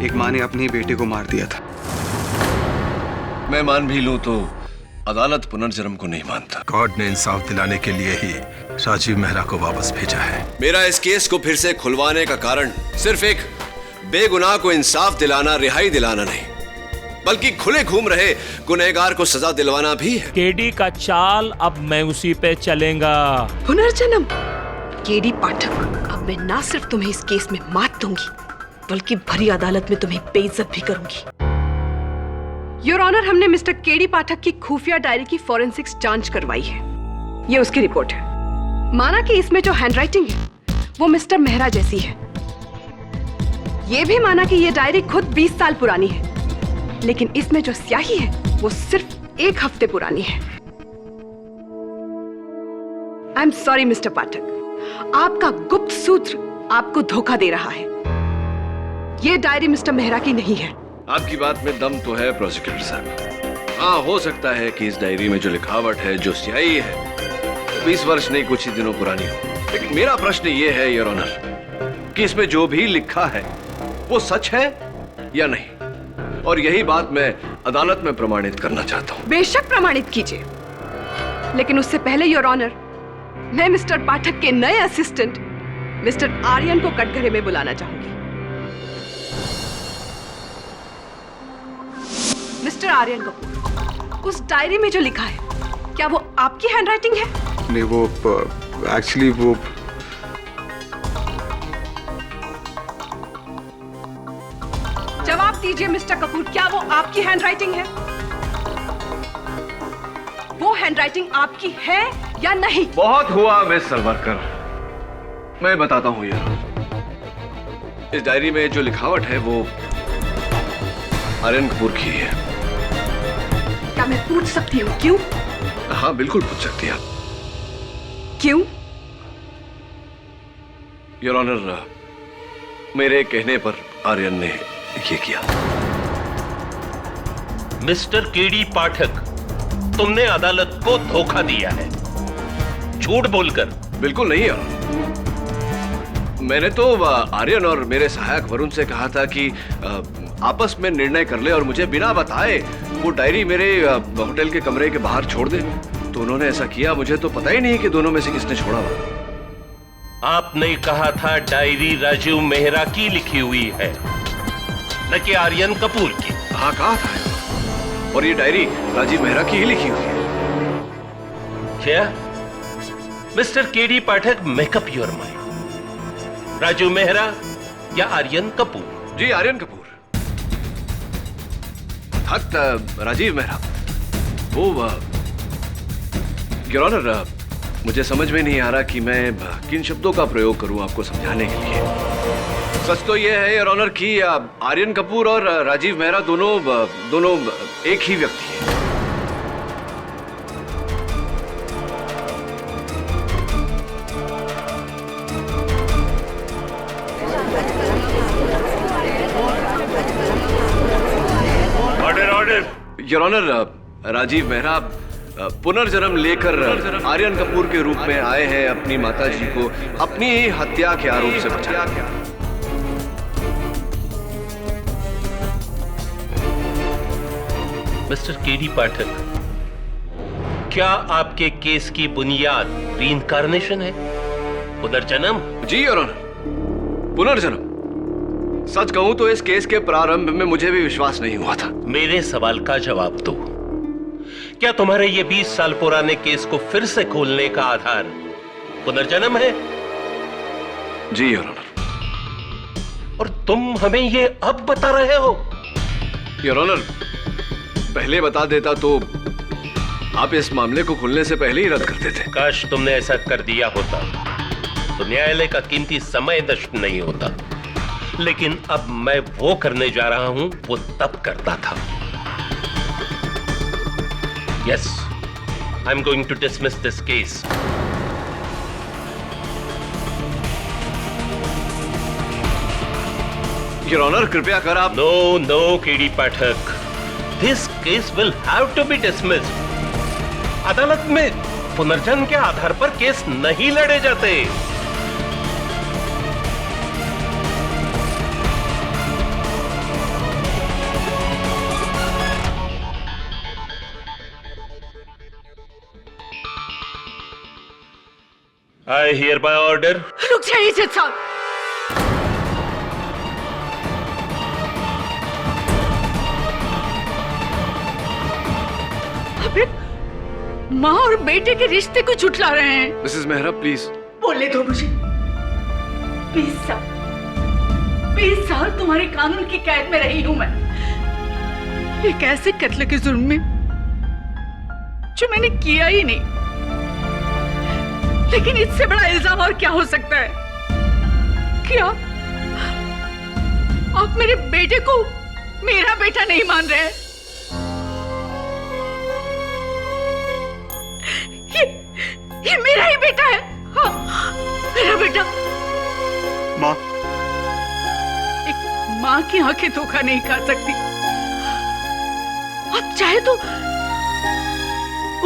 एक माँ ने अपने ही बेटे को मार दिया था। मैं मान भी लूं तो अदालत पुनर्जन्म को नहीं मानता। गॉड ने इंसाफ दिलाने के लिए ही राजीव मेहरा को वापस भेजा है। मेरा इस केस को फिर से खुलवाने का कारण सिर्फ एक बेगुनाह को इंसाफ दिलाना, रिहाई दिलाना नहीं, बल्कि खुले घूम रहे गुनहगार को सजा दिलवाना भी है। केडी का चाल अब मैं उसी पे चलेगा। पुनर्जन्म? केडी पाठक, अब मैं ना सिर्फ तुम्हें इस केस में मात दूंगी, बल्कि भरी अदालत में तुम्हें बेइज्जत भी करूंगी। योर ऑनर, हमने मिस्टर केडी पाठक की खुफिया डायरी की फॉरेंसिक्स जांच करवाई है। ये उसकी रिपोर्ट है। माना कि इसमें जो हैंडराइटिंग है वो मिस्टर मेहरा जैसी है। ये भी माना कि ये डायरी खुद 20 साल पुरानी है, लेकिन इसमें जो स्याही है वो सिर्फ 1 हफ्ते पुरानी है। आई एम सॉरी मिस्टर पाठक, आपका गुप्त सूत्र आपको धोखा दे रहा है। ये डायरी मिस्टर मेहरा की नहीं है। आपकी बात में दम तो है प्रोसिक्यूटर साहब। हाँ, हो सकता है कि इस डायरी में जो लिखावट है, जो स्याही है, 20 वर्ष नहीं कुछ ही दिनों पुरानी हो, लेकिन मेरा प्रश्न ये है योर ऑनर कि इसमें जो भी लिखा है वो सच है या नहीं, और यही बात मैं अदालत में प्रमाणित करना चाहता हूँ। बेशक प्रमाणित कीजिए, लेकिन उससे पहले योर ऑनर, मैं मिस्टर पाठक के नए असिस्टेंट मिस्टर आर्यन को कटघरे में बुलाना चाहूंगी। मिस्टर आर्यन कपूर, उस डायरी में जो लिखा है क्या वो आपकी हैंडराइटिंग है? नहीं, वो एक्चुअली वो जवाब दीजिए मिस्टर कपूर, क्या वो आपकी हैंडराइटिंग है? वो हैंडराइटिंग आपकी है या नहीं? बहुत हुआ मिस सरवरकर, मैं बताता हूँ यार। इस डायरी में जो लिखावट है वो आर्यन कपूर की है। क्या मैं पूछ सकती हूँ क्यों? हाँ, बिल्कुल पूछ सकती हैं आप। क्यों? योर ऑनर, मेरे कहने पर आर्यन ने ये किया। मिस्टर केडी पाठक, तुमने अदालत को धोखा दिया है, झूठ बोलकर। बिल्कुल नहीं यार, मैंने तो आर्यन और मेरे सहायक वरुण से कहा था कि आपस में निर्णय कर ले और मुझे बिना बताए वो डायरी मेरे होटल के कमरे के बाहर छोड़ दे, तो उन्होंने ऐसा किया। मुझे तो पता ही नहीं कि दोनों में से किसने छोड़ा हुआ। आपने कहा था डायरी राजीव मेहरा की लिखी हुई है, न कि आर्यन कपूर की। हाँ, कहा था, और ये डायरी राजीव मेहरा की ही लिखी हुई है। क्या mister KD Pathak, make up your mind, Rajeev Mehra या आर्यन कपूर? जी, आर्यन कपूर। हक राजीव मेहरा। वो योर ऑनर, मुझे समझ में नहीं आ रहा कि मैं किन शब्दों का प्रयोग करूं आपको समझाने के लिए। सच तो यह है योर ऑनर कि आर्यन कपूर और राजीव मेहरा दोनों एक ही व्यक्ति हैं। योर ऑनर, राजीव मेहरा पुनर्जन्म लेकर आर्यन कपूर के रूप में आए हैं अपनी माताजी को अपनी ही हत्या के आरोप से बचाने। मिस्टर केडी पाठक, क्या आपके केस की बुनियाद रीइंकार्नेशन है, पुनर्जन्म? जी योर ऑनर, पुनर्जन्म। सच कहूं तो इस केस के प्रारंभ में मुझे भी विश्वास नहीं हुआ था। मेरे सवाल का जवाब दो। क्या तुम्हारे ये 20 साल पुराने केस को फिर से खोलने का आधार पुनर्जन्म है? जी योर ऑनर। और तुम हमें ये अब बता रहे हो? योर ऑनर, पहले बता देता तो आप इस मामले को खुलने से पहले ही रद्द कर देते। काश तुमने ऐसा कर दिया होता तो न्यायालय का कीमती समय नष्ट नहीं होता, लेकिन अब मैं वो करने जा रहा हूं वो तब करता था। Yes, I'm going to dismiss this case. Your honour, कृपया कर आप। No, KD Pathak, this case will have to be dismissed. अदालत में पुनर्जन्म के आधार पर केस नहीं लड़े जाते। I hear by order. रुक जाइए जज साहब। अबे, माँ और बेटे के रिश्ते को झुठला रहे हैं। Mrs Mehra please. बोलने दो मुझे। 20 साल तुम्हारे कानून की कैद में रही हूं मैं, एक ऐसे कत्ल के जुर्म में जो मैंने किया ही नहीं। लेकिन इससे बड़ा इल्जाम और क्या हो सकता है? क्या आप मेरे बेटे को मेरा बेटा नहीं मान रहे? ये मेरा ही बेटा है। हाँ, मेरा बेटा। माँ, एक माँ की आंखें धोखा नहीं खा सकती। आप चाहे तो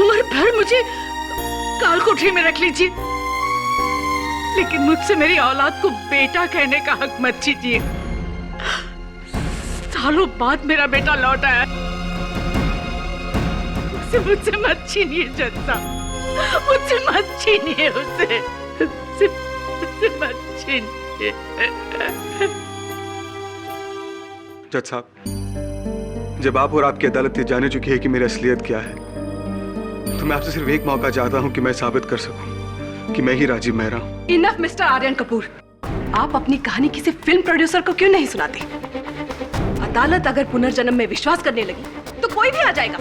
उम्र भर मुझे काल कोठरी में रख लीजिए, लेकिन मुझसे मेरी औलाद को बेटा कहने का हक मत छीनिए। सालों बाद मेरा बेटा लौट आया, उसे मुझसे मत छीनिए जज साहब, मुझसे मत छीनिए उसे, मुझसे मत छीनिए। जज साहब, जब आप और आपकी अदालत ये जाने चुकी है कि मेरी असलियत क्या है, तो मैं आपसे सिर्फ एक मौका चाहता हूं कि मैं साबित कर सकूं कि मैं ही राजीव मेहरा हूं। इनफ मिस्टर आर्यन कपूर, आप अपनी कहानी किसी फिल्म प्रोड्यूसर को क्यों नहीं सुनाते? अदालत अगर पुनर्जन्म में विश्वास करने लगी तो कोई भी आ जाएगा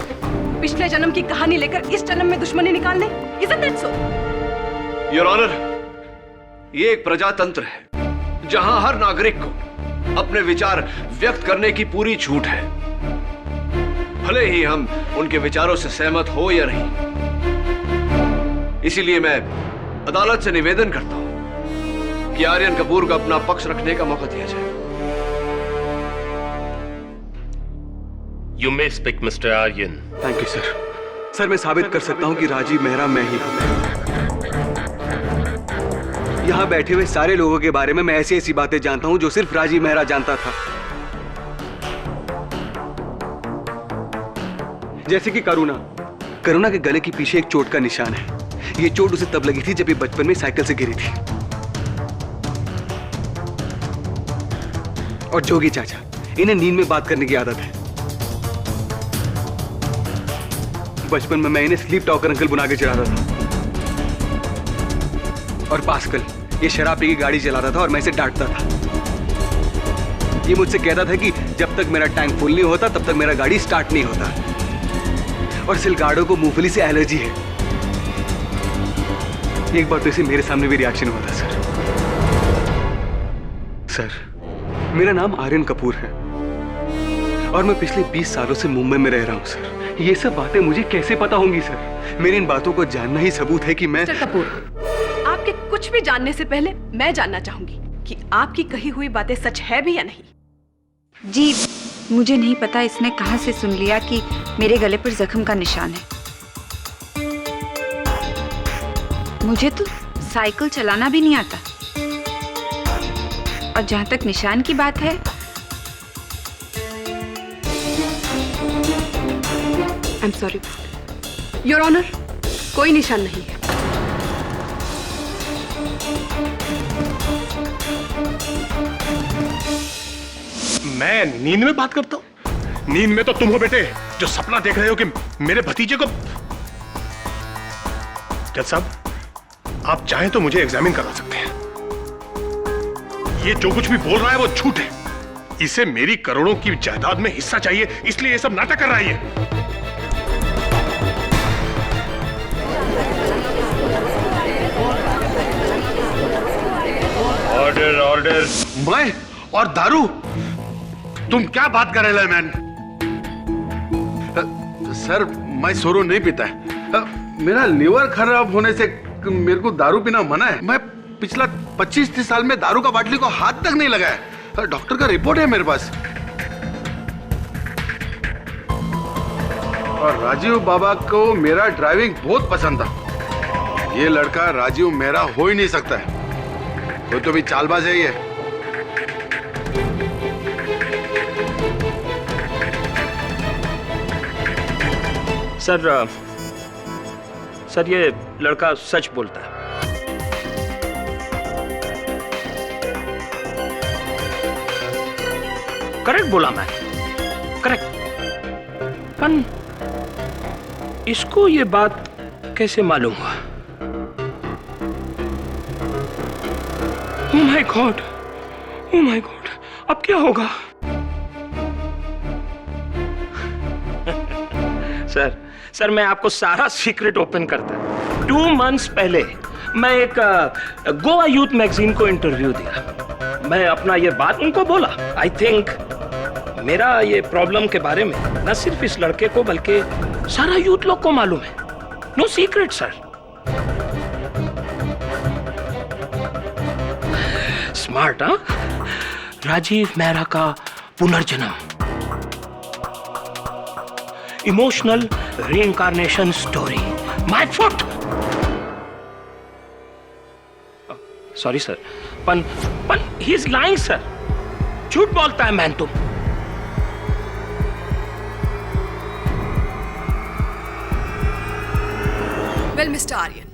पिछले जन्म की कहानी लेकर इस जन्म में दुश्मनी निकालने। Isn't that so? Your honour, ये एक प्रजातंत्र है जहां हर नागरिक को अपने विचार व्यक्त करने की पूरी छूट है, भले ही हम उनके विचारों से सहमत हो या नहीं। इसीलिए मैं अदालत से निवेदन करता हूं कि आर्यन कपूर को अपना पक्ष रखने का मौका दिया जाए। You may speak mister Aryan. Thank you sir. Sir, मैं साबित कर सकता हूं कि राजीव मेहरा मैं ही हूं। यहां बैठे हुए सारे लोगों के बारे में मैं ऐसी ऐसी बातें जानता हूं जो सिर्फ राजीव मेहरा जानता था। जैसे कि करुणा के गले के पीछे एक चोट का निशान है। ये चोट उसे तब लगी थी जब ये बचपन में साइकिल से गिरी थी। और जोगी चाचा, इन्हें नींद में बात करने की आदत है। बचपन में मैं इन्हें स्लीप टॉकर अंकल बुला के चलाता था। और पास्कल, ये शराब पी के गाड़ी चलाता था और मैं इसे डांटता था। ये मुझसे कहता था कि जब तक मेरा टैंक फुल नहीं होता तब तक मेरा गाड़ी स्टार्ट नहीं होता। और सिलगाड़ों को मूंगफली से एलर्जी है। एक बार तो इसे मेरे सामने भी रिएक्शन हुआ था सर। सर, मेरा नाम आर्यन कपूर है और मैं पिछले 20 सालों से मुंबई में रह रहा हूं सर। ये सब बातें मुझे कैसे पता होंगी सर? मेरी इन बातों को जानना ही सबूत है कि मैं। मिस्टर कपूर, आपके कुछ भी जानने से पहले मैं जानना चाहूंगी कि आपकी कही हुई बातें सच है भी या नहीं। जी, मुझे नहीं पता इसने कहां से सुन लिया कि मेरे गले पर जख्म का निशान है। मुझे तो साइकिल चलाना भी नहीं आता। और जहां तक निशान की बात है, I am sorry your honour, कोई निशान नहीं है। मैं नींद में बात करता हूं? नींद में तो तुम हो बेटे, जो सपना देख रहे हो कि मेरे भतीजे को। जज साहब, आप चाहें तो मुझे एग्जामिन करवा सकते हैं। ये जो कुछ भी बोल रहा है वो झूठ है। इसे मेरी करोड़ों की जायदाद में हिस्सा चाहिए, इसलिए ये सब नाटक कर रहा है ये। Order order. मैं और दारू? तुम क्या बात कर रहे हो मैन? सर, मैं सोरो नहीं पीता है। मेरा लीवर खराब होने से मेरे को दारू पीना मना है। मैं पिछला 25-30 साल में दारू का बाटली को हाथ तक नहीं लगाया। डॉक्टर का रिपोर्ट है मेरे पास। और राजीव बाबा को मेरा ड्राइविंग बहुत पसंद था। ये लड़का राजीव मेरा हो ही नहीं सकता है। तो भी चालबाज है ये। सर, ये लड़का सच बोलता है। करेक्ट बोला मैं, करेक्ट। पर इसको ये बात कैसे मालूम हुआ? Oh my God, oh my God, अब क्या होगा? सर मैं आपको सारा सीक्रेट ओपन करता हूं। 2 मंथ्स पहले मैं एक गोवा यूथ मैगजीन को इंटरव्यू दिया। मैं अपना ये बात उनको बोला। आई थिंक मेरा ये प्रॉब्लम के बारे में न सिर्फ इस लड़के को बल्कि सारा यूथ लोग को मालूम है। No secret sir. स्मार्ट, हाँ? राजीव मेहरा का पुनर्जन्म, emotional reincarnation story, my foot. Sorry sir, पन ही इज लाइंग सर। झूठ बोलता है मैन तुम। वेल मिस्टर आर्यन,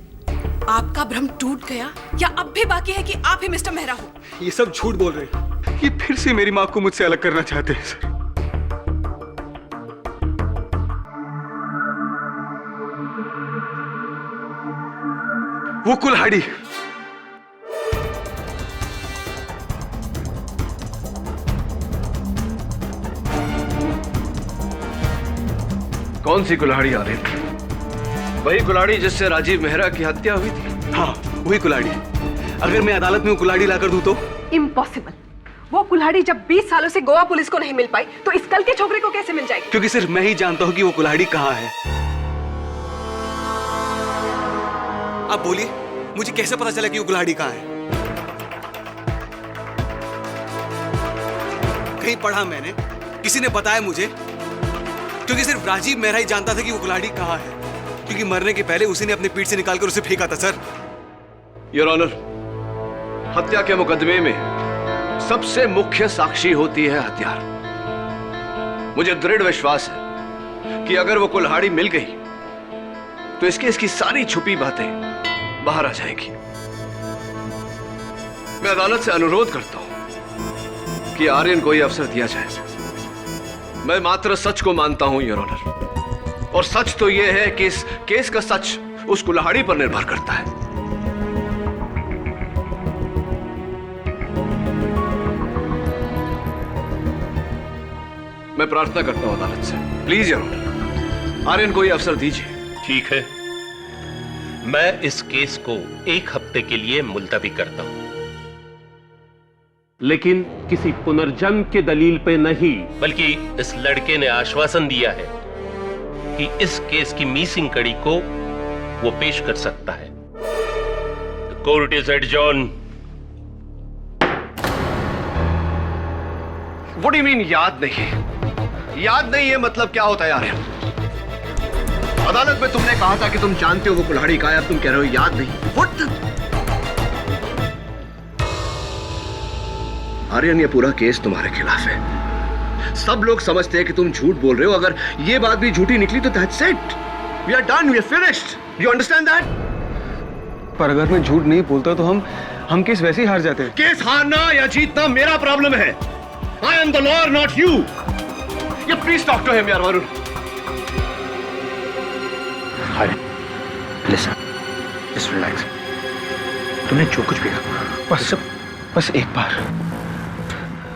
आपका भ्रम टूट गया या अब भी बाकी है कि आप ही मिस्टर मेहरा हो? ये सब झूठ बोल रहे हैं। ये फिर से मेरी माँ को मुझसे अलग करना चाहते हैं सर। वो कुल्हाड़ी, कौन सी कुल्हाड़ी? आ रही वही कुल्हाड़ी जिससे राजीव मेहरा की हत्या हुई थी? हाँ वही कुल्हाड़ी। अगर मैं अदालत में वो कुल्हाड़ी लाकर दूं तो? इम्पॉसिबल। वो कुल्हाड़ी जब 20 सालों से गोवा पुलिस को नहीं मिल पाई तो इस कल के छोकरे को कैसे मिल जाएगी? क्योंकि सिर्फ मैं ही जानता हूं कि वो कुल्हाड़ी कहां है। अब बोलिए, मुझे कैसे पता चला कि वो कुल्हाड़ी कहां है? कहीं पढ़ा मैंने, किसी ने बताया मुझे? क्योंकि सिर्फ राजीव मेहरा ही जानता था कि वो कुल्हाड़ी कहां है, क्योंकि मरने के पहले उसी ने अपने पीठ से निकालकर उसे फेंका था सर। योर ऑनर, हत्या के मुकदमे में सबसे मुख्य साक्षी होती है हत्यार। मुझे दृढ़ विश्वास है कि अगर वो कुल्हाड़ी मिल गई तो इसकी सारी छुपी बातें बाहर आ जाएगी। मैं अदालत से अनुरोध करता हूं कि आर्यन को यह अवसर दिया जाए। मैं मात्र सच को मानता हूं योर ऑनर, और सच तो यह है कि इस केस का सच उस कुल्हाड़ी पर निर्भर करता है। मैं प्रार्थना करता हूं अदालत से, प्लीज योर ऑनर, आर्यन को यह अवसर दीजिए। ठीक है, मैं इस केस को 1 हफ्ते के लिए मुलतवी करता हूं, लेकिन किसी पुनर्जन्म के दलील पे नहीं, बल्कि इस लड़के ने आश्वासन दिया है कि इस केस की मिसिंग कड़ी को वो पेश कर सकता है। The court is adjourned. What do you mean याद नहीं? याद नहीं है मतलब क्या होता है आर्यन? अदालत में तुमने कहा था कि तुम जानते हो वो कुल्हाड़ी कहां है, अब तुम कह रहे हो याद नहीं। What? आर्यन, ये पूरा केस तुम्हारे खिलाफ है। सब लोग समझते हैं कि तुम झूठ बोल रहे हो। अगर ये बात भी झूठी निकली तो that's it. We are done. We are finished. You understand that? पर अगर मैं झूठ नहीं बोलता तो हम केस वैसे ही हार जाते हैं। केस हारना या जीतना मेरा प्रॉब्लम है। I am the lawyer, not you. You please talk to him, यार वरुण। Listen, just relax. तुमने जो कुछ भी कहा,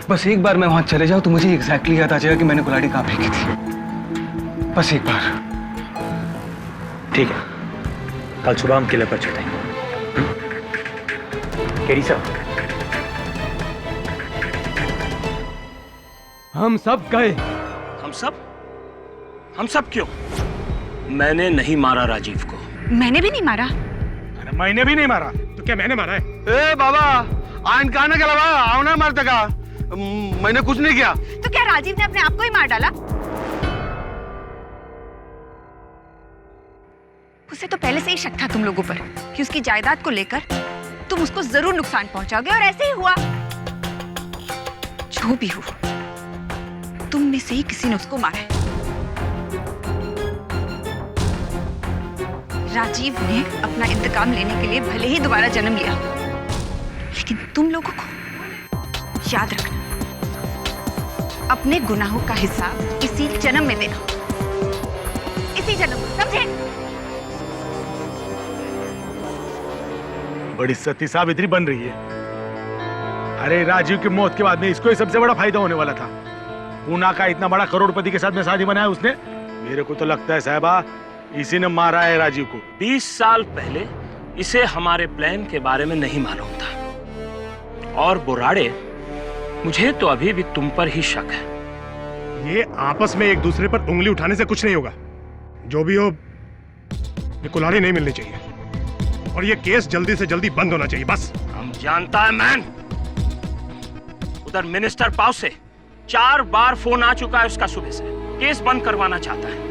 बस एक बार मैं वहां चले जाऊं तो मुझे एग्जैक्टली याद आ जाएगा कि मैंने कुल्हाड़ी कहां फेंकी थी। बस एक बार। ठीक है, कल सुबह हम किले पर चढ़ेंगे। केडी साहब, हम सब गए। हम सब क्यों? मैंने नहीं मारा राजीव को। मैंने भी नहीं मारा। अरे मैंने भी नहीं मारा, तो क्या मैंने मारा है? ए बाबा, आयन कहा ना के अलावा आओ ना मारता का। मैंने कुछ नहीं किया। तो क्या राजीव ने अपने आप को ही मार डाला? उसे तो पहले से ही शक था तुम लोगों पर कि उसकी जायदाद को लेकर तुम उसको जरूर नुकसान पहुंचाओगे, और ऐसे ही हुआ। जो भी हो, तुम में से ही किसी ने उसको मारा है। राजीव ने अपना इंतकाम लेने के लिए भले ही दोबारा जन्म लिया, लेकिन तुम लोगों को याद रखना, अपने गुनाहों का हिसाब इसी जन्म में देना, इसी जन्म में, समझे? बड़ी सती सावित्री बन रही है। अरे राजीव की मौत के बाद में इसको ही सबसे बड़ा फायदा होने वाला था। पूना का इतना बड़ा करोड़पति के साथ में शादी बनाया उसने। मेरे को तो लगता है साहबा इसी ने मारा है राजीव को। 20 साल पहले इसे हमारे प्लान के बारे में नहीं मालूम था। और बुराड़े, मुझे तो अभी भी तुम पर ही शक है। ये आपस में एक दूसरे पर उंगली उठाने से कुछ नहीं होगा। जो भी हो, ये कुल्हाड़ी नहीं मिलनी चाहिए और ये केस जल्दी से जल्दी बंद होना चाहिए, बस। हम जानता है मैन। उधर मिनिस्टर पाव से 4 बार फोन आ चुका है उसका सुबह से, केस बंद करवाना चाहता है।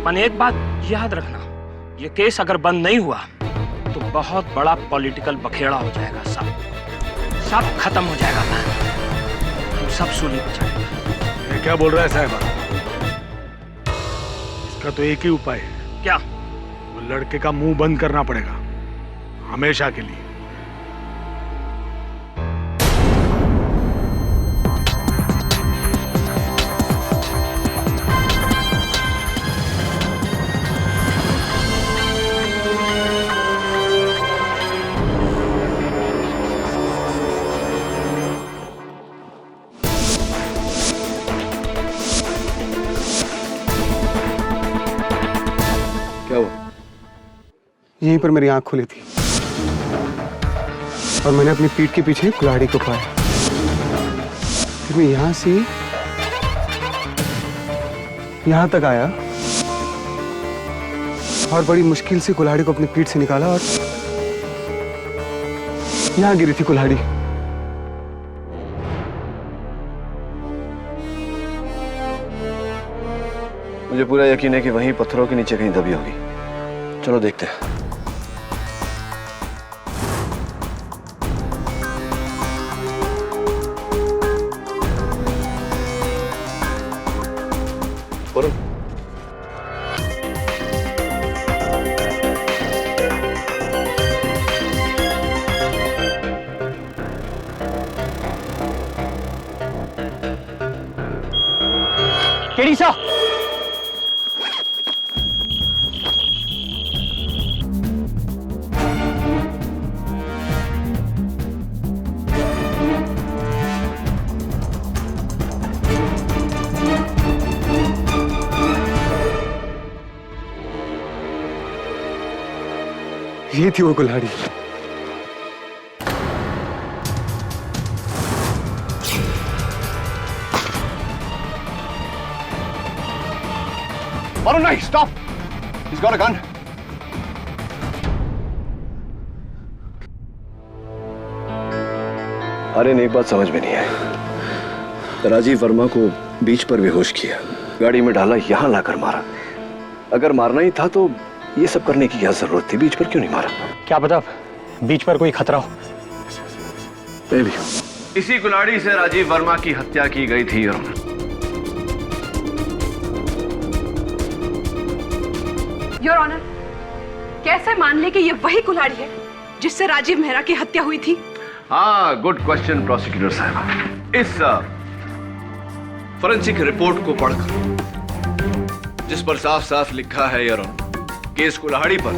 पर एक बात याद रखना, ये केस अगर बंद नहीं हुआ तो बहुत बड़ा पॉलिटिकल बखेड़ा हो जाएगा। सब खत्म हो जाएगा मैन। हम सब सूली पे चढ़ेंगे। ये क्या बोल रहा है साहबा? इसका तो एक ही उपाय है। क्या? वो लड़के का मुंह बंद करना पड़ेगा, हमेशा के लिए। यहीं पर मेरी आंख खुली थी और मैंने अपनी पीठ के पीछे कुल्हाड़ी को पाया। फिर मैं यहां से यहां तक आया और बड़ी मुश्किल से कुल्हाड़ी को अपनी पीठ से निकाला और यहां गिरी थी कुल्हाड़ी। मुझे पूरा यकीन है कि वहीं पत्थरों के नीचे कहीं दबी होगी। चलो देखते हैं। केड़ी सा? ये थी वो कुल्हाड़ी। Varun, नहीं, stop! He's got a gun. Aryan, एक बात समझ में नहीं आई। राजीव वर्मा को बीच पर बेहोश किया, गाड़ी में डाला, यहां लाकर मारा। अगर मारना ही था तो ये सब करने की क्या जरूरत थी? बीच पर क्यों नहीं मारा? क्या पता बीच पर कोई खतरा हो। बेबी, इसी कुल्हाड़ी से राजीव वर्मा की हत्या की गई थी। योर ऑनर, कैसे मान ले कि ये वही कुल्हाड़ी है जिससे राजीव मेहरा की हत्या हुई थी? हाँ, गुड क्वेश्चन प्रोसिक्यूटर साहब। इस फोरेंसिक रिपोर्ट को पढ़कर जिस पर साफ साफ लिखा है योर ऑनर, केस कुल्हाड़ी पर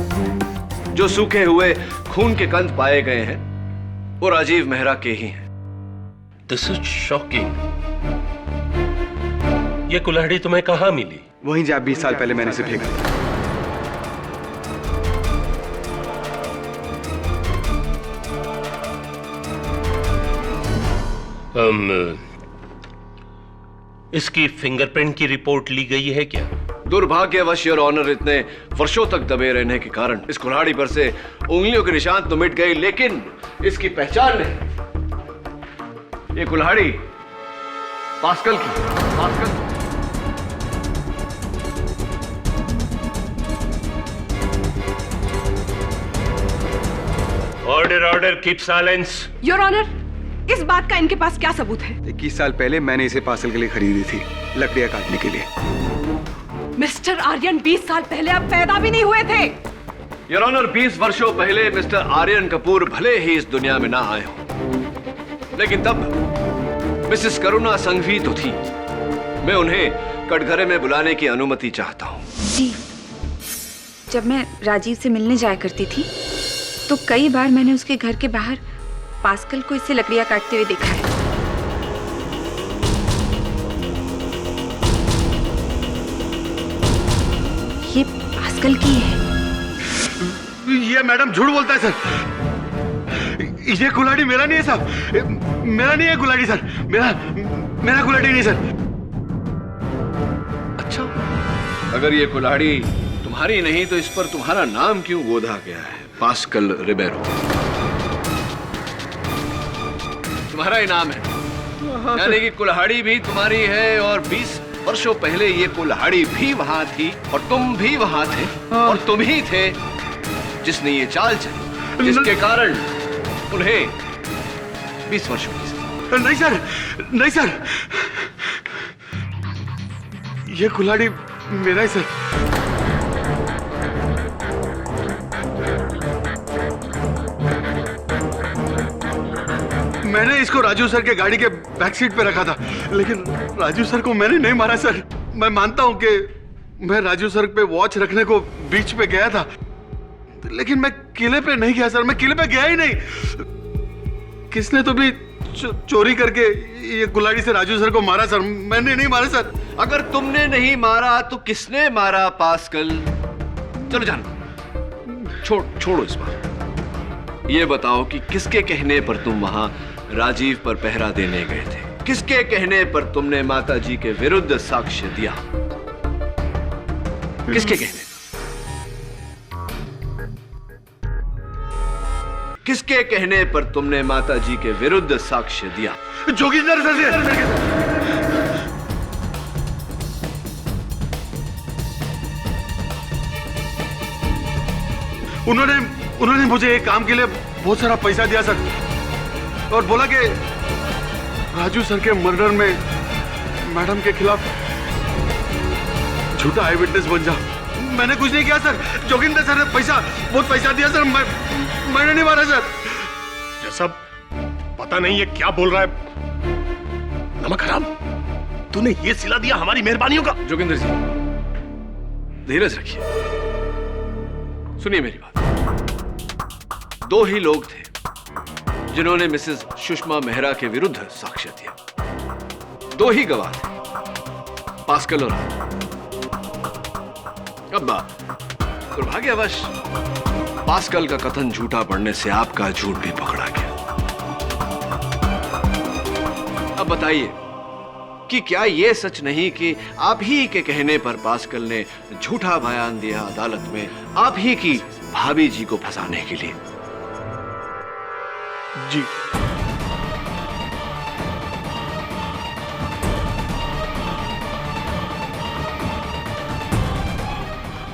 जो सूखे हुए खून के कंद पाए गए हैं वो राजीव मेहरा के ही हैं। This is shocking. ये कुल्हाड़ी तुम्हें कहां मिली? वहीं जब 20 साल पहले मैंने इसे फेंका था। इसकी फिंगरप्रिंट की रिपोर्ट ली गई है क्या? दुर्भाग्यवश योर ऑनर, इतने वर्षों तक दबे रहने के कारण इस कुल्हाड़ी पर से उंगलियों के निशान तो मिट गए, लेकिन इसकी पहचान नहीं। ये कुल्हाड़ी पास्कल की। Order, keep silence. Your honour, इस बात का इनके पास क्या सबूत है? 21 साल पहले मैंने इसे पार्सल के लिए खरीदी थी, लकड़ियां काटने के लिए। मिस्टर आर्यन, 20 साल पहले आप पैदा भी नहीं हुए थे। योर ऑनर, 20 वर्षों पहले मिस्टर आर्यन कपूर भले ही इस दुनिया में ना आए हो, लेकिन तब मिसेस करुणा संघवी तो थी। मैं उन्हें कटघरे में बुलाने की अनुमति चाहता हूँ। जी, जब मैं राजीव से मिलने जाया करती थी तो कई बार मैंने उसके घर के बाहर पास्कल को इससे लकड़ियां काटते हुए देखा है। ये पास्कल की है। ये मैडम झूठ बोलता है सर। ये कुल्हाड़ी मेरा नहीं है साहब, मेरा नहीं है कुल्हाड़ी सर, मेरा कुल्हाड़ी नहीं सर। अच्छा, अगर ये कुल्हाड़ी तुम्हारी नहीं तो इस पर तुम्हारा नाम क्यों गोदा गया है? पास्कल रिबेरो तुम्हारा ही नाम है, यानी कि कुल्हाड़ी भी तुम्हारी है और 20 वर्षों पहले ये कुल्हाड़ी भी वहां थी और तुम भी वहां थे और तुम ही थे जिसने ये चाल चली जिसके कारण उन्हें 20 वर्षों की सजा। नहीं सर, नहीं सर, ये कुल्हाड़ी मेरा ही सर। मैंने इसको राजू सर के गाड़ी के बैक सीट पे रखा था, लेकिन राजू सर को मैंने नहीं मारा सर। मैं मानता हूं कि मैं राजू सर पे वॉच रखने को बीच पे गया था, लेकिन मैं किले पे नहीं गया सर, मैं किले पे गया ही नहीं। किसने तो भी चोरी करके ये कुल्हाड़ी से राजू सर को मारा सर, मैंने नहीं मारा सर। अगर तुमने नहीं मारा तो किसने मारा पास्कल? चलो जानो, छोड़ो इस बात। ये बताओ कि किसके कहने पर तुम वहां राजीव पर पहरा देने गए थे? किसके कहने पर तुमने माता जी के विरुद्ध साक्ष्य दिया? किसके कहने? किसके कहने पर तुमने माता जी के विरुद्ध साक्ष्य दिया? जोगिंदर सर से। उन्होंने मुझे एक काम के लिए बहुत सारा पैसा दिया सर, और बोला कि राजू सर के मर्डर में मैडम के खिलाफ झूठा आई विटनेस बन जा। मैंने कुछ नहीं किया सर, जोगिंदर सर ने बहुत पैसा दिया सर, मैंने नहीं मारा सर। ये सब पता नहीं है क्या बोल रहा है। नमक हराम, तूने ये सिला दिया हमारी मेहरबानियों का। जोगिंदर जी, धीरज रखिए, सुनिए मेरी बात। दो ही लोग थे जिन्होंने मिसेस सुषमा मेहरा के विरुद्ध साक्ष्य दिया। दो ही गवाह थे, पास्कल और अब दुर्भाग्यवश पास्कल का कथन झूठा पड़ने से आपका झूठ भी पकड़ा गया। अब बताइए कि क्या यह सच नहीं कि आप ही के कहने पर पास्कल ने झूठा बयान दिया अदालत में, आप ही की भाभी जी को फंसाने के लिए? जी,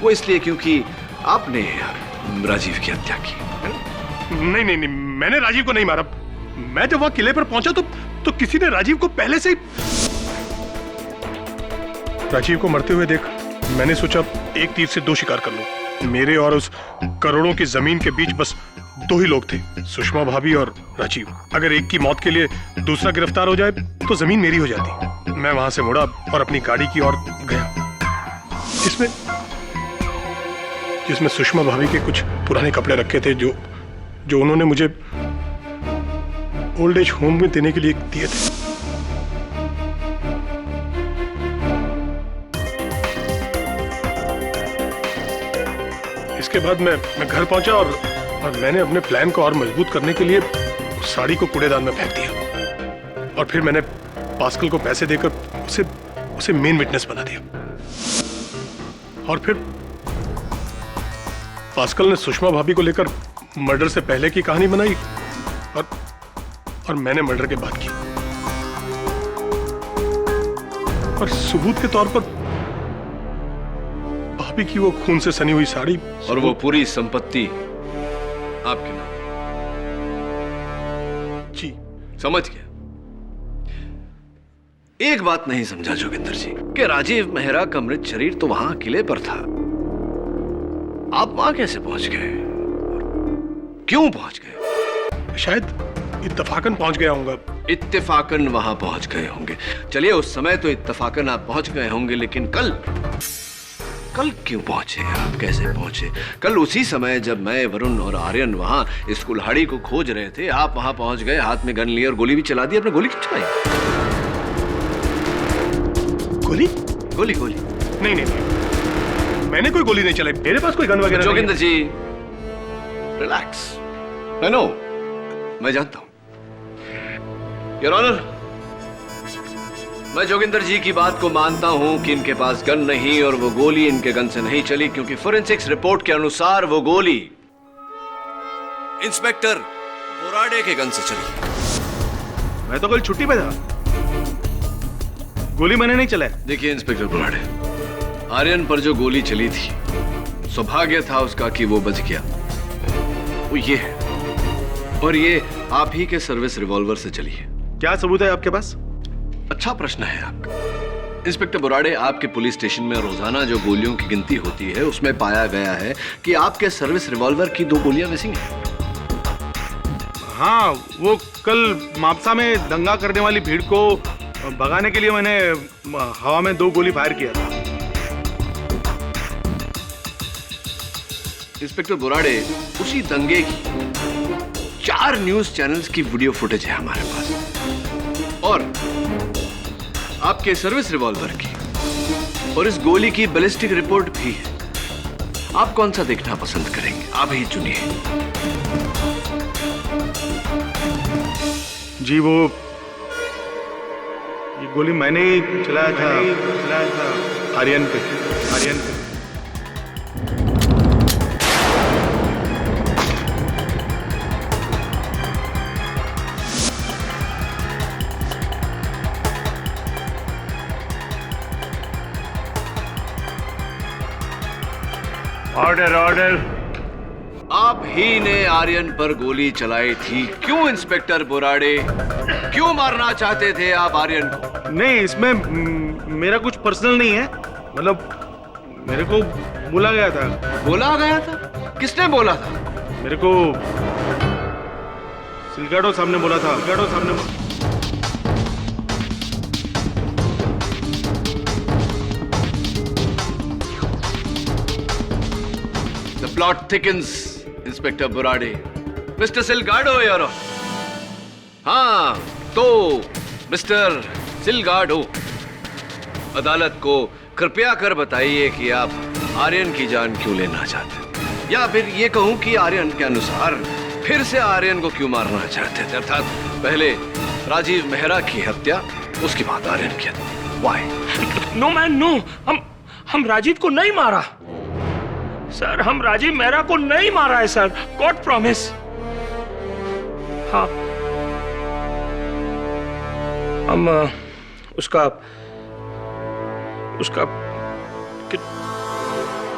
वो इसलिए क्योंकि आपने राजीव की हत्या की। नहीं, मैंने राजीव को नहीं मारा। मैं जब वहां किले पर पहुंचा तो किसी ने राजीव को पहले से ही राजीव को मरते हुए देख मैंने सोचा एक तीर से दो शिकार कर लूं। मेरे और उस करोड़ों की जमीन के बीच बस दो ही लोग थे, सुषमा भाभी और राजीव। अगर एक की मौत के लिए दूसरा गिरफ्तार हो जाए तो जमीन मेरी हो जाती। मैं वहां से मुड़ा और अपनी गाड़ी की ओर गया, जिसमें सुषमा भाभी के कुछ पुराने कपड़े रखे थे जो उन्होंने मुझे ओल्ड एज होम में देने के लिए दिए थे। इसके बाद मैं घर पहुंचा और मैंने अपने प्लान को और मजबूत करने के लिए उस साड़ी को कूड़ेदान में फेंक दिया, और फिर मैंने पास्कल को पैसे देकर उसे मेन विटनेस बना दिया। और फिर पास्कल ने सुषमा भाभी को लेकर मर्डर से पहले की कहानी बनाई और मैंने मर्डर के बाद की, और सबूत के तौर पर भाभी की वो खून से सनी हुई साड़ी और वो पूरी संपत्ति आपके नाम। जी, समझ गया। एक बात नहीं समझा जोगिंदर जी कि राजीव मेहरा का मृत शरीर तो वहां किले पर था, आप वहां कैसे पहुंच गए? क्यों पहुंच गए? शायद इत्तफाकन पहुंच गया हूंगा। इत्तेफाकन वहां पहुंच गए होंगे। चलिए, उस समय तो इत्तेफाकन आप पहुंच गए होंगे, लेकिन कल क्यों पहुंचे आप? कैसे पहुंचे? कल उसी समय जब मैं, वरुण और आर्यन वहां इस कुल्हाड़ी को खोज रहे थे, आप वहां पहुंच गए, हाथ में गन लिए और गोली भी चला दी। आपने गोली क्यों चलाई? गोली? गोली गोली नहीं नहीं नहीं, मैंने कोई गोली नहीं चलाई, मेरे पास कोई गन वगैरह नहीं है। जोगिंदर जी, रिलैक्स। आई नो, मैं जानता हूं। योर ऑनर, मैं जोगिंदर जी की बात को मानता हूं कि इनके पास गन नहीं और वो गोली इनके गन से नहीं चली, क्योंकि फोरेंसिक्स रिपोर्ट के अनुसार वो गोली इंस्पेक्टर बोराडे के गन से चली। मैं तो कल छुट्टी पे था, गोली मैंने नहीं चलाई। देखिए इंस्पेक्टर बोराडे, आर्यन पर जो गोली चली थी, सौभाग्य था उसका कि वो बच गया। वो ये है, और ये आप ही के सर्विस रिवॉल्वर से चली है। क्या सबूत है आपके पास? अच्छा प्रश्न है आपका। इंस्पेक्टर बोराडे, आपके पुलिस स्टेशन में रोजाना जो गोलियों की गिनती होती है, उसमें पाया गया है कि आपके सर्विस रिवॉल्वर की 2 गोलियां मिसिंग हैं। हाँ, वो कल मापसा में दंगा करने वाली भीड़ को भगाने के लिए मैंने हवा में 2 गोली फायर किया था। इंस्पेक्टर बोराडे, उसी दंगे की 4 न्यूज चैनल्स की वीडियो फुटेज है हमारे पास, और आपके सर्विस रिवॉल्वर की और इस गोली की बैलिस्टिक रिपोर्ट भी है। आप कौन सा देखना पसंद करेंगे? आप ही चुनिए। जी, ये गोली मैंने ही चलाया था आर्यन पे। Order order. आप ही ने आर्यन पर गोली चलाई थी। क्यों इंस्पेक्टर बोराडे? क्यों मारना चाहते थे आप आर्यन को? नहीं, इसमें मेरा कुछ पर्सनल नहीं है, मतलब मेरे को बोला गया था। बोला गया था? किसने बोला था? मेरे को सिलगाडो सामने बोला था। The plot thickens, inspector Borade. Mister Silgado, your honour. हाँ, तो मिस्टर सिलगाडो, अदालत को कृपया कर बताइए कि आप आर्यन की जान क्यों लेना चाहते हैं, या फिर ये कहूं कि आर्यन के अनुसार फिर से आर्यन को क्यों मारना चाहते थे। अर्थात पहले राजीव मेहरा की हत्या, उसके बाद आर्यन की हत्या। Why? नो मैन नो, हम राजीव को नहीं मारा सर। हम राजीव मेहरा को नहीं मारा है सर। God promise. हाँ, हम उसका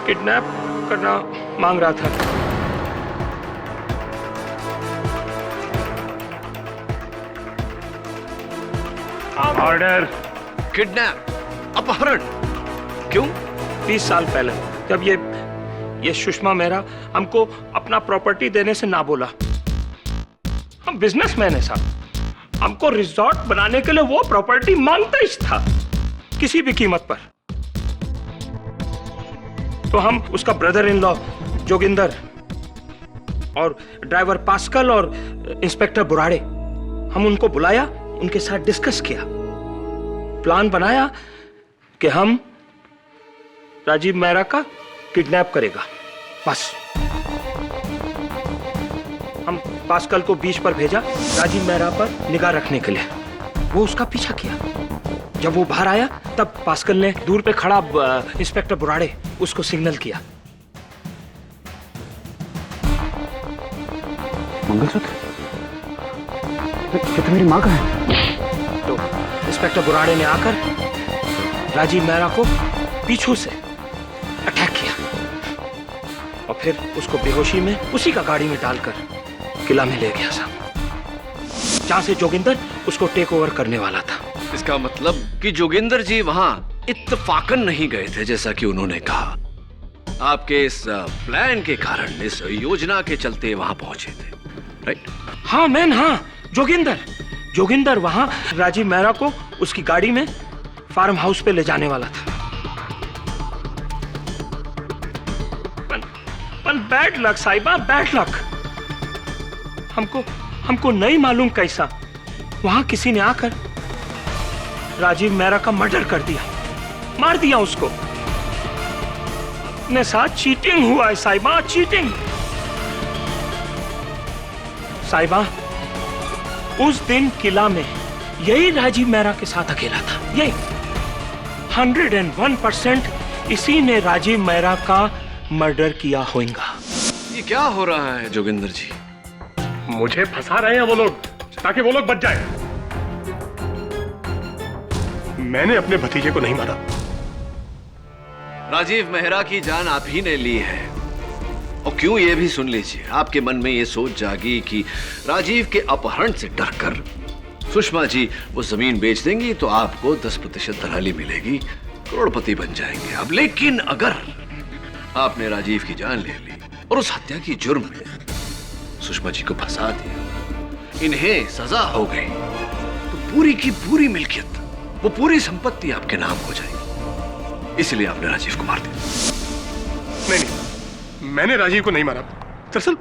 किडनैप करना मांग रहा था। ऑर्डर। किडनैप, अपहरण। क्यों? 30 साल पहले जब ये सुषमा मेहरा हमको अपना प्रॉपर्टी देने से ना बोला। हम बिजनेसमैन है साहब, हमको रिजॉर्ट बनाने के लिए वो प्रॉपर्टी मांगता ही था, किसी भी कीमत पर। तो हम उसका ब्रदर इन लॉ जोगिंदर और ड्राइवर पास्कल और इंस्पेक्टर बोराडे, हम उनको बुलाया, उनके साथ डिस्कस किया, प्लान बनाया कि हम राजीव मेहरा का किडनैप करेगा। बस हम पास्कल को बीच पर भेजा राजीव मेहरा पर निगाह रखने के लिए। वो उसका पीछा किया। जब वो बाहर आया तब पास्कल ने दूर पे खड़ा इंस्पेक्टर बोराडे उसको सिग्नल किया। मंगलसूत्र? ये तो मेरी माँ का है। तो इंस्पेक्टर बोराडे ने आकर राजीव मेहरा को पीछू से अटैक किया और फिर उसको बेहोशी में उसी का गाड़ी में डालकर किला में ले गया साहब, जहां से जोगिंदर उसको टेक ओवर करने वाला था। इसका मतलब कि जोगिंदर जी वहां इत्तेफाकन नहीं गए थे, जैसा कि उन्होंने कहा। आपके इस प्लान के कारण, इस योजना के चलते वहां पहुंचे थे, राइट? हाँ मैन, हाँ। जोगिंदर वहां राजीव मेहरा को उसकी गाड़ी में फार्म हाउस पे ले जाने वाला था। पर बैड लक साहिबा, बैड लक। हमको नहीं मालूम कैसा वहां किसी ने आकर राजीव मेहरा का मर्डर कर दिया, मार दिया उसको। अपने साथ चीटिंग हुआ है साहिबा, चीटिंग। साहिबा, उस दिन किला में यही राजीव मेहरा के साथ अकेला था। यही 101% इसी ने राजीव मेहरा का मर्डर किया होगा। ये क्या हो रहा है जोगिंदर जी? मुझे फंसा रहे हैं वो लोग ताकि वो लोग बच जाए। मैंने अपने भतीजे को नहीं मारा। राजीव मेहरा की जान आप ही ने ली है। और क्यों, ये भी सुन लीजिए। आपके मन में ये सोच जागी कि राजीव के अपहरण से डरकर सुषमा जी वो जमीन बेच देंगी तो आपको 10% दलाली मिलेगी, करोड़पति बन जाएंगे। अब लेकिन अगर आपने राजीव की जान ले ली और उस हत्या की जुर्म में सुषमा जी को फंसा दिया, इन्हें सजा हो गई, तो पूरी की पूरी मिल्कियत, वो पूरी संपत्ति आपके नाम हो जाएगी। इसलिए आपने राजीव को मार दिया। नहीं, मैंने राजीव को नहीं मारा। दरअसल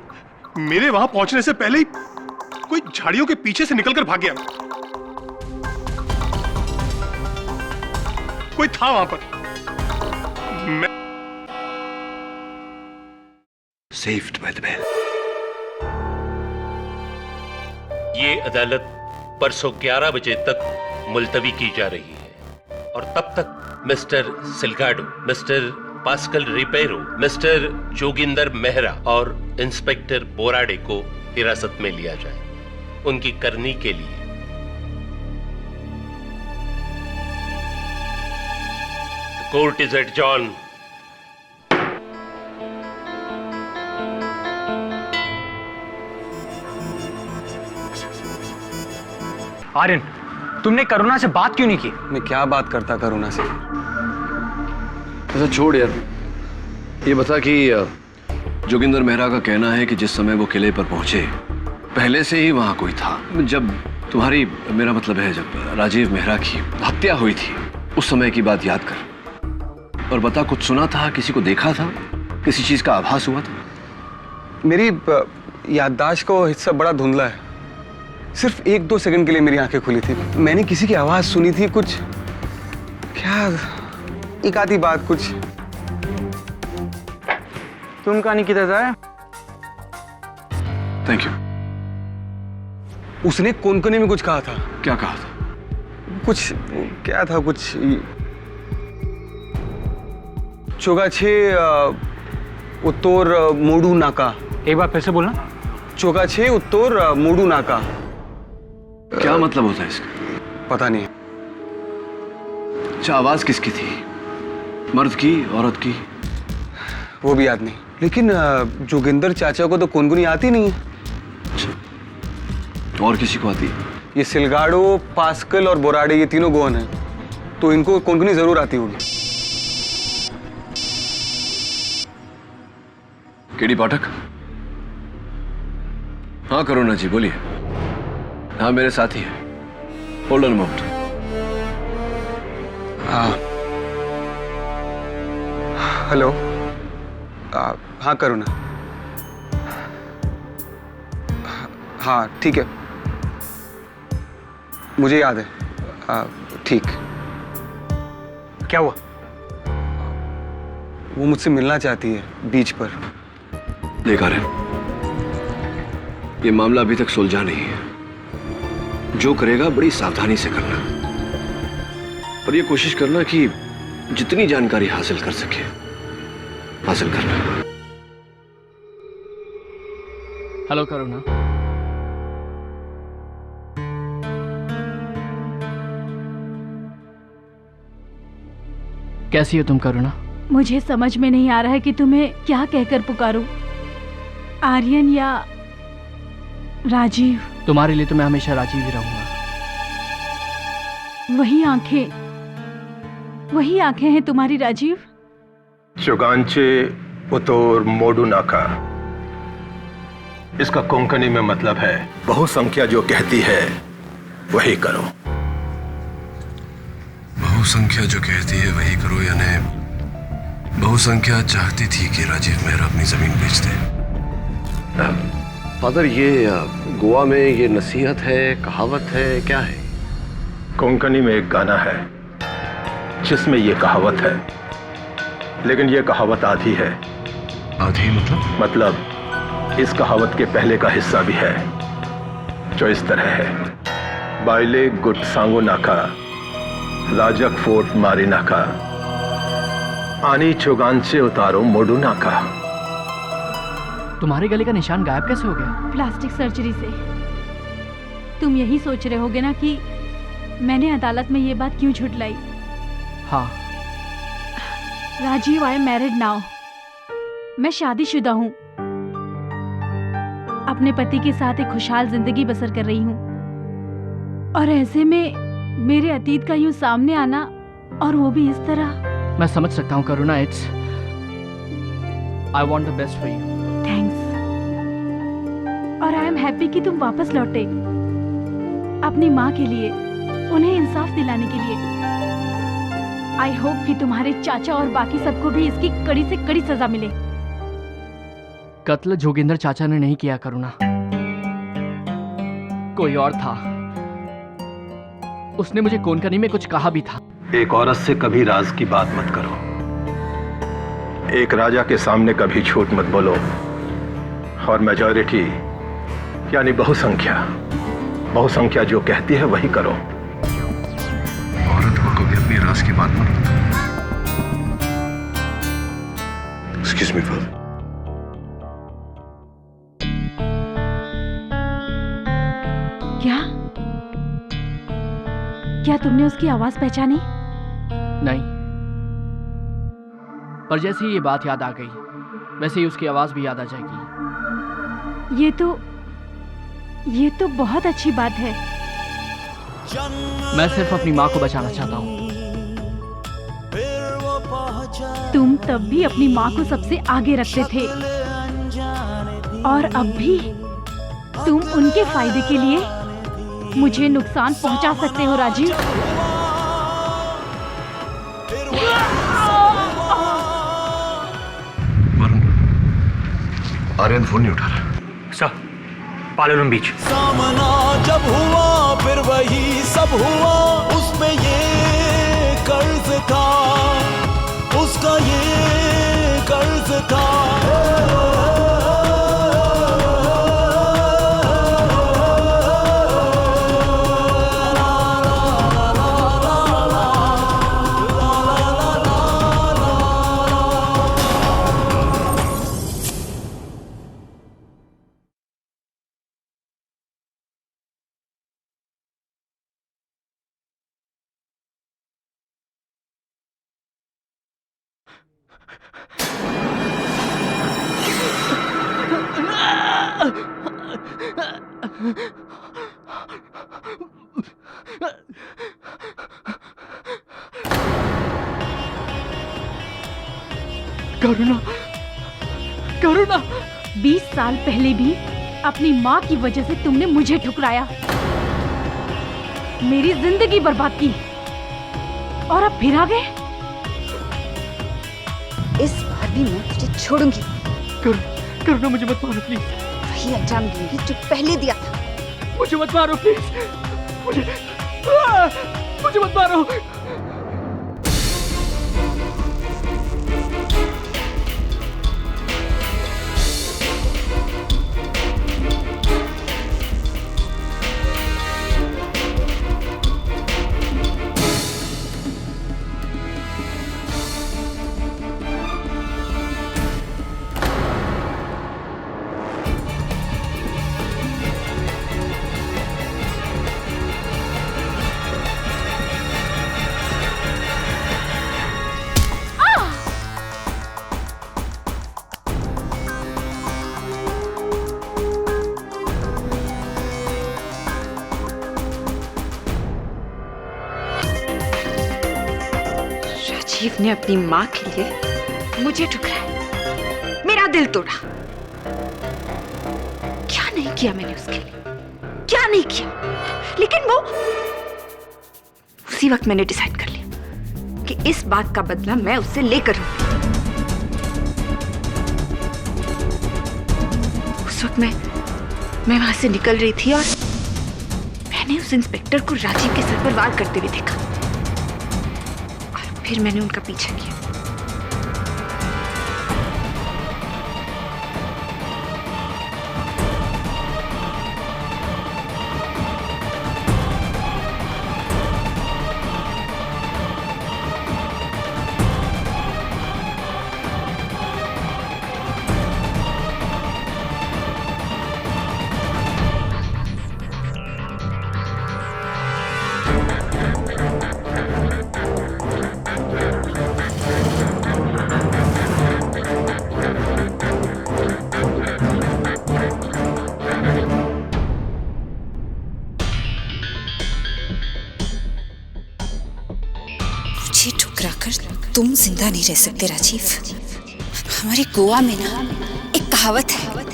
मेरे वहां पहुंचने से पहले ही कोई झाड़ियों के पीछे से निकलकर भाग गया। कोई था वहां पर। Saved by the bell. ये अदालत परसों 11 बजे तक मुलतवी की जा रही है और तब तक mister Silgado, mister Pascal Ripero, mister Joginder Mehra और इंस्पेक्टर बोराडे को हिरासत में लिया जाए उनकी करनी के लिए। The court is adjourned. Aryan, तुमने करुणा से बात क्यों नहीं की? मैं क्या बात करता करुणा से? ऐसा छोड़ यार, ये बता कि जोगिंदर मेहरा का कहना है कि जिस समय वो किले पर पहुंचे पहले से ही वहां कोई था। जब तुम्हारी, मेरा मतलब है जब राजीव मेहरा की हत्या हुई थी उस समय की बात याद कर और बता, कुछ सुना था, किसी को देखा था, किसी चीज का आभास हुआ था? मेरी याददाश्त का हिस्सा बड़ा धुंधला है। सिर्फ 1-2 सेकंड के लिए मेरी आंखें खुली थी। मैंने किसी की आवाज सुनी थी, कुछ क्या, एक आधी बात कुछ। तुम कहानी किधर जाए? Thank you. उसने कोनकोने में कुछ कहा था। क्या कहा था? कुछ क्या था, कुछ चोगाछे उत्तोर मोडू नाका। एक बार फिर से बोलना। चोगाछे उत्तोर मोडू नाका। क्या मतलब होता है इसका? पता नहीं। अच्छा, आवाज किसकी थी? मर्द की, औरत की? वो भी याद नहीं, लेकिन जोगिंदर चाचा को तो कोनकुनी आती नहीं है। अच्छा, और किसी को आती? ये सिलगाड़ो, पास्कल और बोराडे, ये तीनों गोवन हैं, तो इनको कोनकुनी जरूर आती होगी। केडी पाठक? हाँ करुणा जी बोलिए। हाँ मेरे साथी है। Hold on moment. हेलो। हाँ करुणा। हाँ ठीक है, मुझे याद है। ठीक। क्या हुआ? वो मुझसे मिलना चाहती है बीच पर। देखा रहे, ये मामला अभी तक सुलझा नहीं है। जो करेगा बड़ी सावधानी से करना, और ये कोशिश करना कि जितनी जानकारी हासिल कर सके हासिल करना। हेलो करुणा। कैसी हो तुम करुणा? मुझे समझ में नहीं आ रहा है कि तुम्हें क्या कहकर पुकारूं, आर्यन या राजीव। तुम्हारे लिए तो मैं हमेशा राजीव ही रहूंगा। वही आंखें हैं तुम्हारी राजीव? चुगांचे उतोर मोडू नाका, इसका कोंकणी में मतलब है बहुसंख्या जो कहती है वही करो। बहुसंख्या जो कहती है वही करो, यानी बहुसंख्या चाहती थी कि राजीव मेहरा अपनी जमीन बेच दे। फादर, ये गोवा में ये नसीहत है, कहावत है, क्या है? कोंकणी में एक गाना है जिसमें ये कहावत है, लेकिन ये कहावत आधी है। आधी मतलब इस कहावत के पहले का हिस्सा भी है जो इस तरह है, बाइले गुट सांगो नाका, राजक फोर्ट मारी नाका, आनी चुगांचे उतारो मोडू नाका। तुम्हारे गले का निशान गायब कैसे हो गया? प्लास्टिक सर्जरी से। तुम यही सोच रहे होगे ना कि मैंने अदालत में ये बात क्यों झुठलाई। हाँ। Rajeev, I am married now. मैं शादीशुदा हूँ, अपने पति के साथ एक खुशहाल जिंदगी बसर कर रही हूँ, और ऐसे में मेरे अतीत का यूं सामने आना, और वो भी इस तरह। मैं समझ सकता हूँ Karuna, it's I want the best for you. Thanks. और आई एम हैप्पी कि तुम वापस लौटे अपनी माँ के लिए, उन्हें इंसाफ दिलाने के लिए। आई होप कि तुम्हारे चाचा और बाकी सबको भी इसकी कड़ी से कड़ी सजा मिले। कत्ल जोगिंदर चाचा ने नहीं किया करुणा, कोई और था। उसने मुझे कोंकणी में कुछ कहा भी था। एक औरत से कभी राज की बात मत करो, एक राजा के सामने कभी झूठ मत बोलो, और मेजॉरिटी यानी बहुसंख्या जो कहती है वही करो। औरत को कभी अपनी राज की बात मत बताओ। Excuse me father. क्या तुमने उसकी आवाज पहचानी? नहीं, पर जैसे ही ये बात याद आ गई वैसे ही उसकी आवाज भी याद आ जाएगी। ये तो बहुत अच्छी बात है। मैं सिर्फ अपनी माँ को बचाना चाहता हूँ। तुम तब भी अपनी माँ को सबसे आगे रखते थे, और अब भी तुम उनके फायदे के लिए मुझे नुकसान पहुंचा सकते हो राजीव। आर्यन फोन नहीं उठा रहा। सर, पालोलम बीच। सामना जब हुआ फिर वही सब हुआ, उसमें ये कर्ज था, उसका ये कर्ज था। करुणा, करुणा, 20 साल पहले भी अपनी माँ की वजह से तुमने मुझे ठुकराया, मेरी जिंदगी बर्बाद की, और अब फिर आ गए। इस बार भी मैं तुझे छोड़ूंगी। करुणा, मुझे मत मारो प्लीज। वही अंजाम दूंगी जो पहले दिया था। मुझे मत मारो प्लीज, मुझे मत मारो। राजीव ने अपनी माँ के लिए मुझे ठुकराया, मेरा दिल तोड़ा। क्या नहीं किया मैंने उसके लिए, क्या नहीं किया, लेकिन वो उसी वक्त मैंने डिसाइड कर लिया कि इस बात का बदला मैं उससे लेकर रहूंगी। उस वक्त मैं वहां से निकल रही थी और मैंने उस इंस्पेक्टर को राजीव के सर पर वार करते हुए देखा और फिर मैंने उनका पीछा किया। तुम जिंदा नहीं रह सकते राजीव। हमारे गोवा में ना एक कहावत है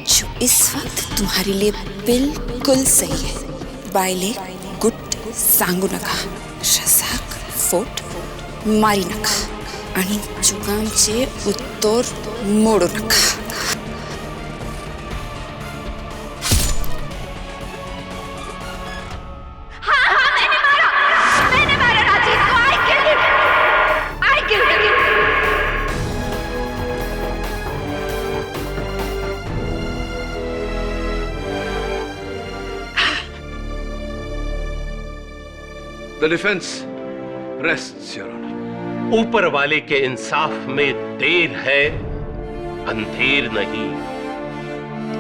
जो इस वक्त तुम्हारे लिए बिल्कुल सही है। बायले गुट सांगू नका रजाक फोट मारी नका आणि जुगामचे उत्तर मोडू नका। The defense rests, Your Honor. ऊपर वाले के इंसाफ में देर है, अंधेर नहीं,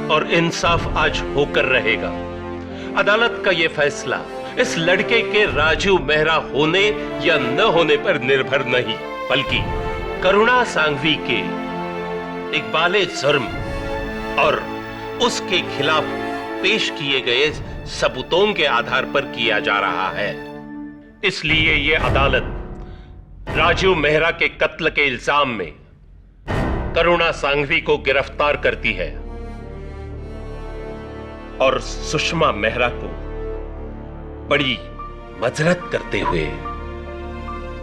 और इंसाफ आज होकर रहेगा। अदालत का यह फैसला इस लड़के के राजीव मेहरा होने या न होने पर निर्भर नहीं, बल्कि करुणा सांघवी के इकबाले जुर्म और उसके खिलाफ पेश किए गए सबूतों के आधार पर किया जा रहा है। इसलिए यह अदालत राजीव मेहरा के कत्ल के इल्जाम में करुणा सांघवी को गिरफ्तार करती है और सुषमा मेहरा को बड़ी मजरत करते हुए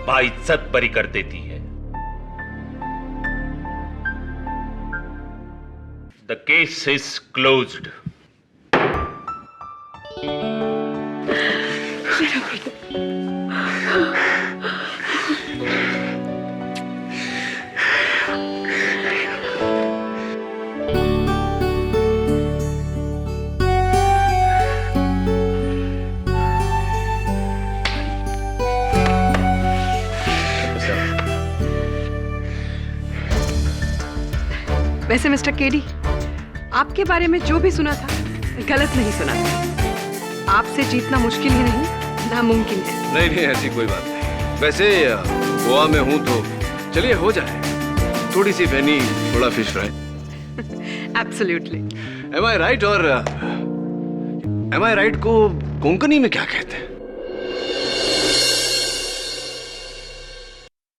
बाइज्जत बरी कर देती है। The case is closed. वैसे मिस्टर केडी, आपके बारे में जो भी सुना था गलत नहीं सुना था। आपसे जीतना मुश्किल ही नहीं, नामुमकिन है। नहीं, ऐसी कोई बात नहीं। वैसे गोवा में हूं तो चलिए हो जाए। थोड़ी सी फैनी, थोड़ा fish fry. Absolutely. Am I right? और am I right को कोंकणी में क्या कहते हैं?